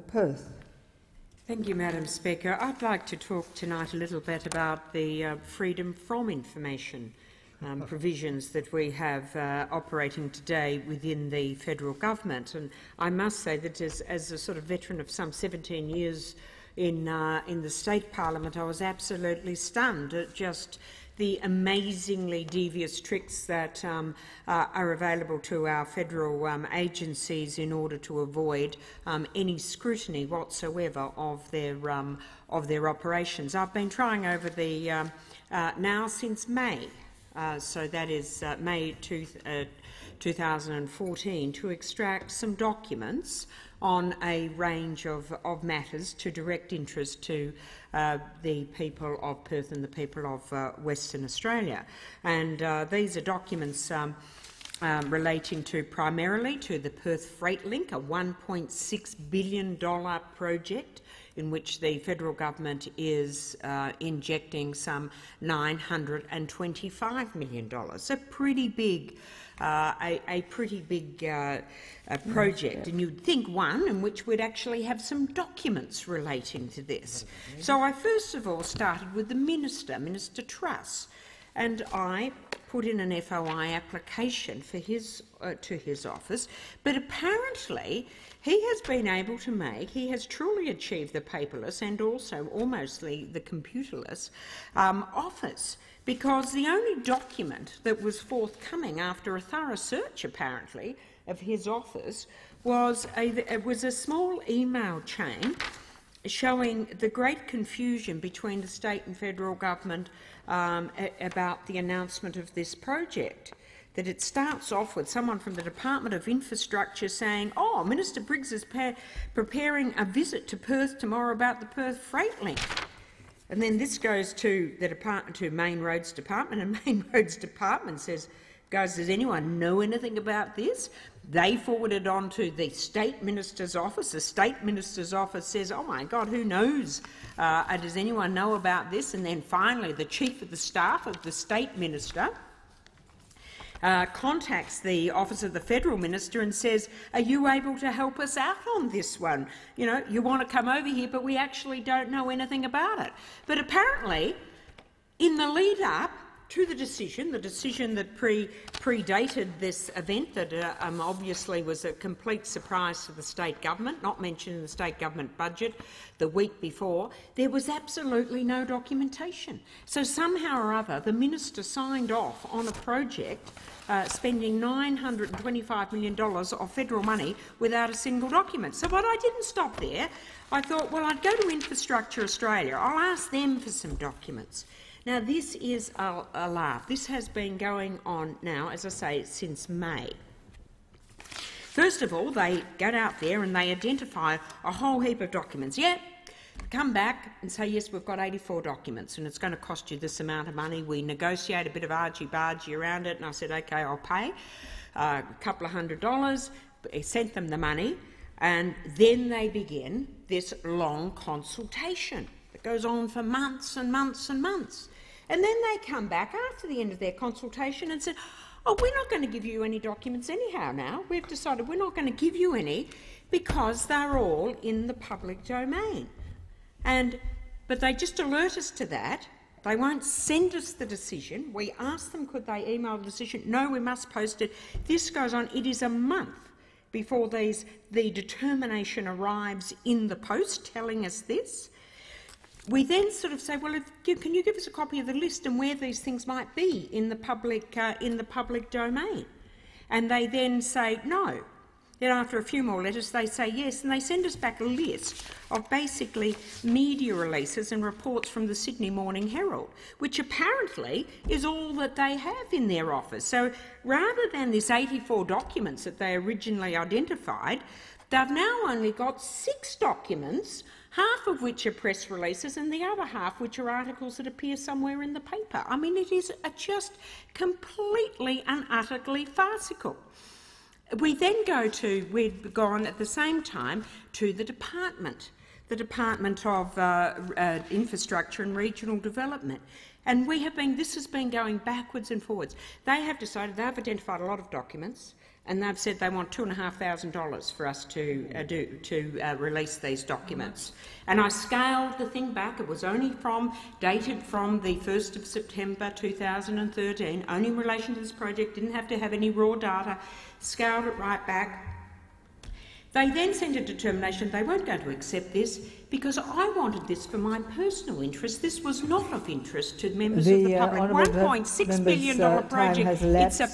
Perth. Thank you, Madam Speaker. I'd like to talk tonight a little bit about the freedom from information provisions that we have operating today within the federal government. And I must say that as a sort of veteran of some 17 years in the state parliament, I was absolutely stunned at just the amazingly devious tricks that are available to our federal agencies in order to avoid any scrutiny whatsoever of their operations. I've been trying over the now since May, so that is May 2014, to extract some documents on a range of matters to direct interest to the people of Perth and the people of Western Australia. And these are documents relating primarily to the Perth Freight Link, a $1.6 billion project in which the federal government is injecting some $925 million. A pretty big project, and you'd think one in which we'd actually have some documents relating to this. So I first of all started with the Minister Truss, and I put in an FOI application for to his office, but apparently he has been able to he has truly achieved the paperless and also almost the computerless office, because the only document that was forthcoming after a thorough search, apparently, of his office was a small email chain showing the great confusion between the state and federal government about the announcement of this project. That it starts off with someone from the Department of Infrastructure saying, "Oh, Minister Briggs is preparing a visit to Perth tomorrow about the Perth Freight Link." And then this goes to the Main Roads Department, and Main Roads Department says, "Guys, does anyone know anything about this?" They forward it on to the State Minister's office. The State Minister's office says, "Oh my God, who knows? Does anyone know about this?" And then finally, the Chief of the Staff of the State Minister contacts the Office of the Federal Minister and says, "Are you able to help us out on this one? You know, you want to come over here, but we actually don't know anything about it." But apparently, in the lead-up to the decision that predated this event, that obviously was a complete surprise to the state government, not mentioned in the state government budget the week before, there was absolutely no documentation. So somehow or other, the minister signed off on a project spending $925 million of federal money without a single document. So but I didn't stop there. I thought, well, I'd go to Infrastructure Australia. I'll ask them for some documents. Now, this is a laugh. This has been going on now, as I say, since May. First of all, they get out there and they identify a whole heap of documents. Yeah, come back and say, yes, we've got 84 documents and it's going to cost you this amount of money. We negotiate a bit of argy-bargy around it, and I said, OK, I'll pay a couple of $100. I sent them the money, and then they begin this long consultation. It goes on for months and months and months. And then they come back after the end of their consultation and said, "Oh, we're not going to give you any documents anyhow now. We've decided we're not going to give you any because they're all in the public domain." But they just alert us to that. They won't send us the decision. We ask them, could they email the decision? No, we must post it. This goes on. It is a month before the determination arrives in the post telling us this. We then sort of say, well, can you give us a copy of the list and where these things might be in the public domain? And they then say no. Then after a few more letters, they say yes, and they send us back a list of basically media releases and reports from the Sydney Morning Herald, which apparently is all that they have in their office. So rather than this 84 documents that they originally identified, they've now only got 6 documents, half of which are press releases and the other half which are articles that appear somewhere in the paper. I mean, it is just completely and utterly farcical. We'd gone at the same time to the Department of Infrastructure and Regional Development. And this has been going backwards and forwards. They have decided they've identified a lot of documents. and they've said they want $2,500 for us to release these documents. And I scaled the thing back. It was only dated from the 1st of September 2013, only in relation to this project, didn't have to have any raw data, scaled it right back. They then sent a determination they weren't going to accept this because I wanted this for my personal interest. This was not of interest to members of the public. $1.6 billion project, it's a